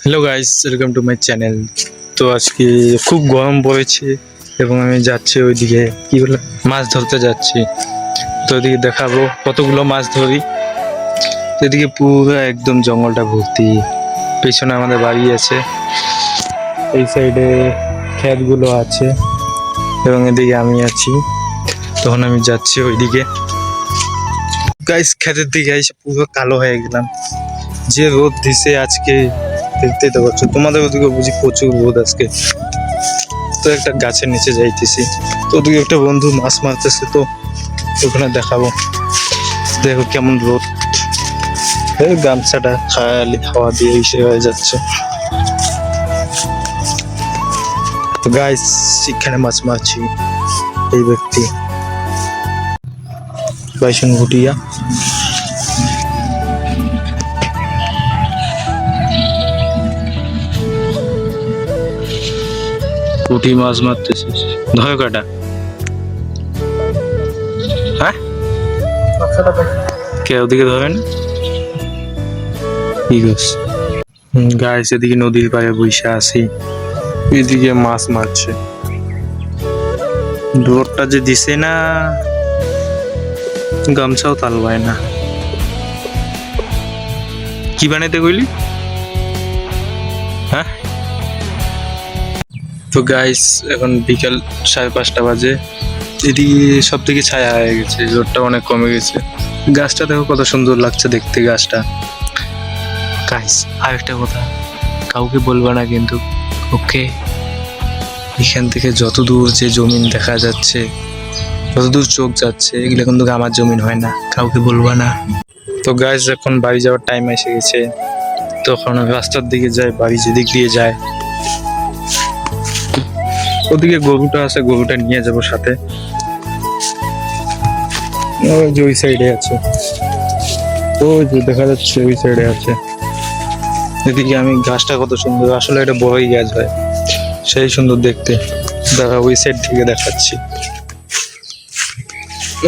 Hello guys, welcome to my channel. তো আজকে খুব গরম পড়েছে এবং আমি যাচ্ছি ওইদিকে কি বলে মাছ ধরতে যাচ্ছি। তো ওইদিকে দেখাবো কতগুলো মাছ ধরি। তো এদিকে পুরো একদম জঙ্গলটা ভর্তি, পেছনে আমাদের বাড়ি আছে, এই সাইডে ক্ষেতগুলো আছে এবং এদিকে আমি আছি। তখন আমি যাচ্ছি ওইদিকে। গাইস ক্ষেতের দিকে এসে পুরো কালো হয়ে গেলাম, যে রোদ দিছে আজকে দেখতেই তো পাচ্ছ। তোমাদের ওদিকে বুঝি প্রচুর রোদ আজকে। তো একটা গাছের নিচে যাইতেছি, তো ওদিকে একটা বন্ধু মাছ মারতেছে, তো ওখানে দেখাবো। দেখো কেমন রোদ, এই গামছাটা খালি হাওয়া দিয়ে ইসে হয়ে যাচ্ছে। তো গাইস এখানে মাছ মারছি এই ব্যক্তি বাইশন ঘুটিয়া। পুঁটি মাছ মারতেছিস, ধয় কাটা? হ্যাঁ, কে ওদিকে ধরে না? ঠিক আছে গাইস, এদিকে নদীর পাড়ে বসে আছি, এদিকে মাছ মারছে। রোদটা যে দিছে না, গামছাও তালবায় না। কি বানাইতে কইলি? হ্যাঁ, তো গাইস এখন বিকাল 5:30 বাজে। এদিকে সব থেকে ছায়া হয়ে গেছে, রোদটা অনেক কমে গেছে। গাছটা দেখো কত সুন্দর লাগছে দেখতে গাছটা। গাইস আর একটা কথা, কাউকে বলবা না কিন্তু, ওকে? এখান থেকে যতদূর যে জমিন দেখা যাচ্ছে, যতদূর চোখ যাচ্ছে, এগুলো কিন্তু আমার জমিন হয় না, কাউকে বলবা না। তো গাইস এখন বাড়ি যাওয়ার টাইম এসে গেছে, তখন রাস্তার দিকে যাই, বাড়ি যেদিক দিয়ে যায়। ওদিকে গরুটা আছে, গরুটা নিয়ে যাবো সাথে। ওই যে ওই সাইডে আছে, ওই যে দেখা যাচ্ছে ওই সাইডে আছে। এদিকে আমি গাছটা কত সুন্দর, আসলে এটা বড়ই গাছ হয়, সেই সুন্দর দেখতে। দেখা ওই সাইড থেকে দেখাচ্ছি,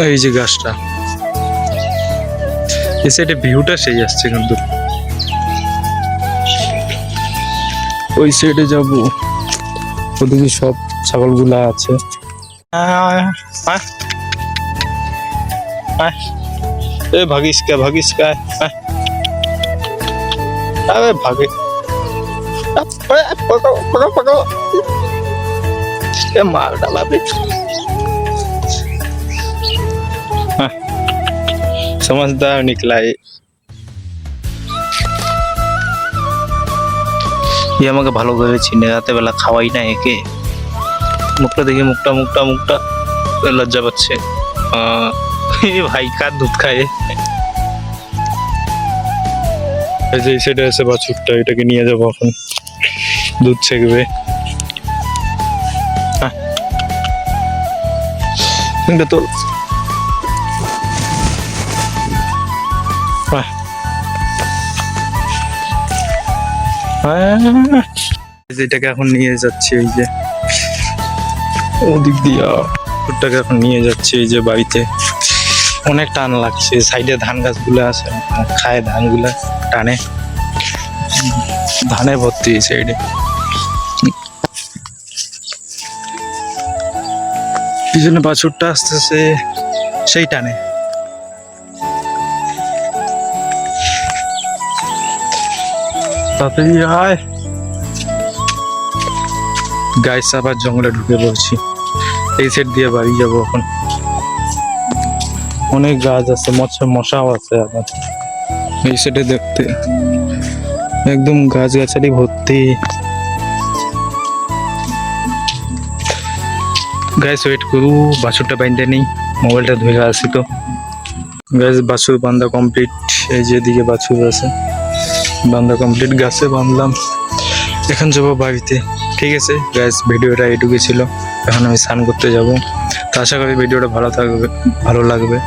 এই যে গাছটা, এই সাইডে ভিউটা সেই আসছে কিন্তু। ওই সাইডে যাবো, ওদিকে সব ছাগলগুলা আছে। এ ভাগিস কে, ভাগিস কে? আরে ভাগে, मार डाला भी। समझदार निकला ये আমাকে ভালো করে চিনে, রাতে বেলা খাওয়াই না একে। মুখটা দেখে মুখটা মুখটা মুখটা লজ্জা পাচ্ছে। ভাই কার দুধ খায়? এই যে সেটা আছে বাছুরটা, এটাকে নিয়ে যাবো এখন, দুধ ছেঁকবে। তো এটাকে এখন নিয়ে যাচ্ছি, এই যে ওদিক দিয়া দুধটাকে এখন নিয়ে যাচ্ছি এই যে বাড়িতে। অনেক টান লাগছে, সাইডে ধান গাছগুলো আছে, খায় ধানগুলা টানে, ধানে ভর্তি এই সাইডে। পিছনে বাছুরটা আসতেছে, সেই টানে। তাড়াতাড়ি আয়। গাইস আবার জঙ্গলে ঢুকে পড়ছি, এই সাইড দিয়ে বাড়ি যাবো এখন। অনেক গাছ আছে, মশাও আছে আবার এই সাইডে দেখতে, একদম গাছ গাছালি ভর্তি। গাইস ওয়েট করু, বাছুরটা বাঁধতে নেই, মোবাইলটা ধরে আসি। তো গাইস বাছুর বান্ধা কমপ্লিট, এই যে দিকে বাছুর আছে, বান্ধা কমপ্লিট, গাছে বাঁধলাম। এখন যাবো বাড়িতে। ঠিক আছে গাইস, ভিডিওটা এইটুকু ছিল, এখন আমি স্নান করতে যাব। তো আশা করি ভিডিওটা ভালো লাগবে।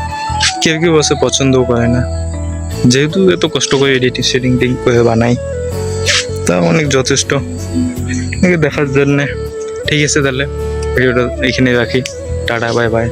কেউ কেউ বসে পছন্দও করে না, যেহেতু এত কষ্ট করে এডিটিং করে বানাই, তা অনেক যথেষ্ট দেখার জন্যে। ঠিক আছে তাহলে ভিডিওটা এখানে রাখি, টাটা বাই বাই।